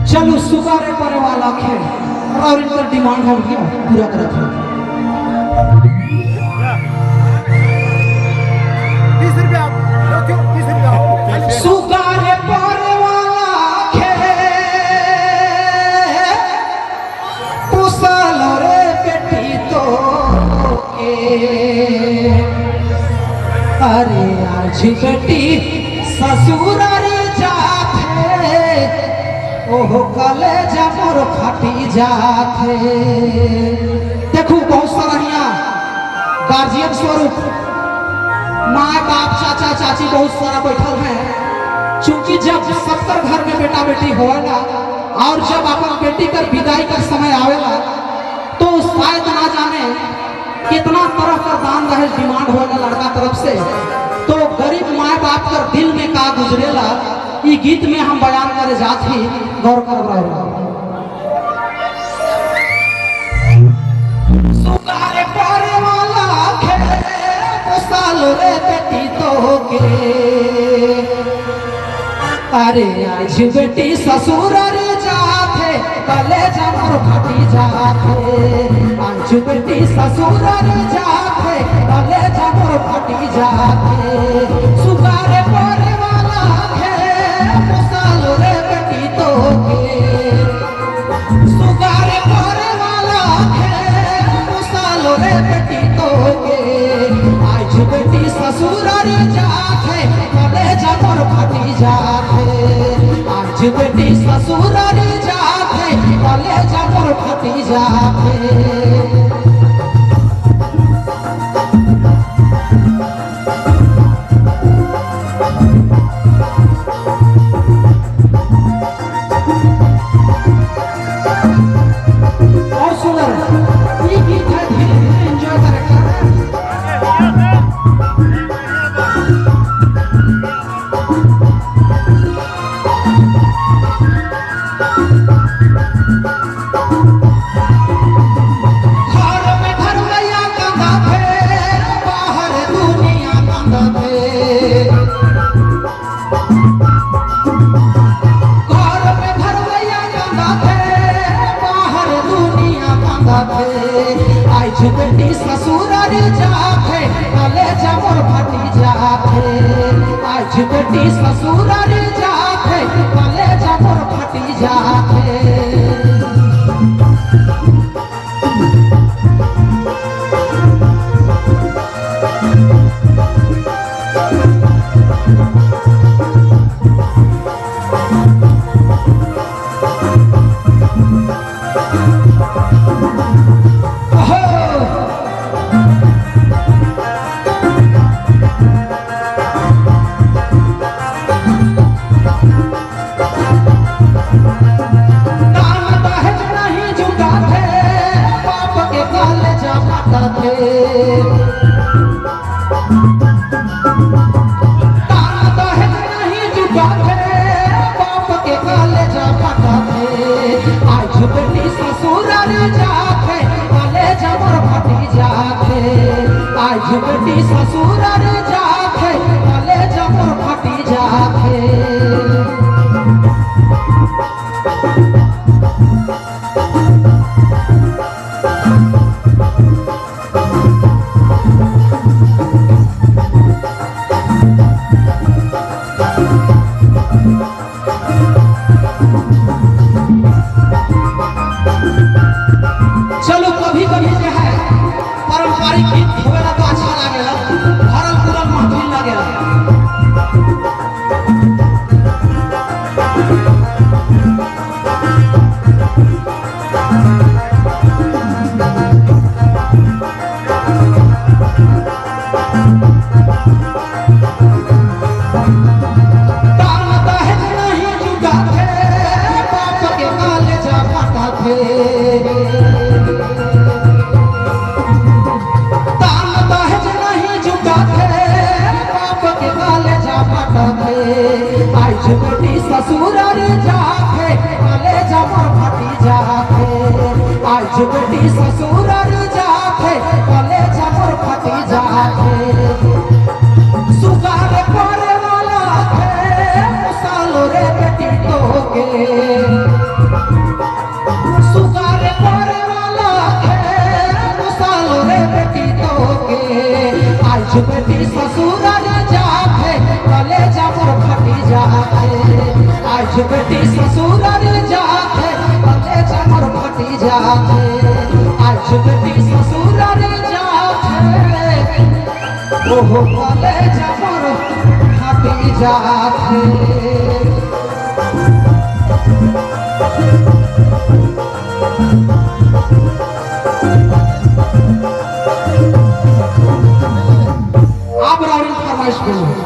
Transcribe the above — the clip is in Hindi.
चलो सुगारे परे वाला खेल और इनका डिमांड हम क्या पूरा करत है। 30 रुपया रखो, 30 रुपया सुगारे परे वाला खेल पुसल रे बेटी तो के अरे आज बेटी ससुर रे जाथे ओहो कले जमोर फटी जाथे। देखो बहुत सारा यहाँ गार्जियन स्वरूप माँ बाप चाचा चाची बहुत सारा बैठल है। चूंकि जब सबकर घर में बेटा बेटी होएगा और जब अपन बेटी कर विदाई का समय आवेला तो शायद ना जाने कितना तरह का दान रहे डिमांड होएगा लड़का तरफ से। तो गरीब माँ बाप कर दिल में का गुजरेला ये गीत में हम बयान करे जात ही गौर कर रहे। सुगारे पारे वाला खेले पुसाल रे बेटी तो के अरे आज बेटी ससुर रे जाथे कले जमर फटी जाथे। आज बेटी ससुर रे जाथे कले जमर फटी जाथे। सुगारे पारे वाला पुसाल रे बेटी तो के सुगारे परे वाला है पुसाल रे बेटी तो के आज बेटी ससुर रे जाथे कले जमर फटी जाथे। आज बेटी ससुर रे जाथे कले जमर फटी जाथे। आज बेटी ससुर रे जाथे कले जमर फटी जाथे। आज बेटी ससुर रे जाथे कले जमर फटी जाथे। आज बेटी ससुर रे जाथे कले जमर फटी जाथे। आज बेटी ससुर रे जाथे कले जमर फटी जाथे। चलो कभी कभी जो है पारंपरिक गीत होवेला तो अच्छा लागेला, भरल पूरल महफिल लागेला। दान दहेज नहीं जुटाथे बाप के कालेजा फटाथे। आज बेटी ससुर रे जाथे कले जमर फटी जाथे। आज बेटी ससुर रे जाथे कले जमर फटी जाथे। सुगारे परे वाला है पुसाल रे बेटी तो के ससुराल जाथे कलेजा मोर फटी जाथे आज बेटी ससुराल जाथे कलेजा मोर फटी जाथे आज बेटी ससुराल जाथे ओहो कलेजा मोर फटी जाथे।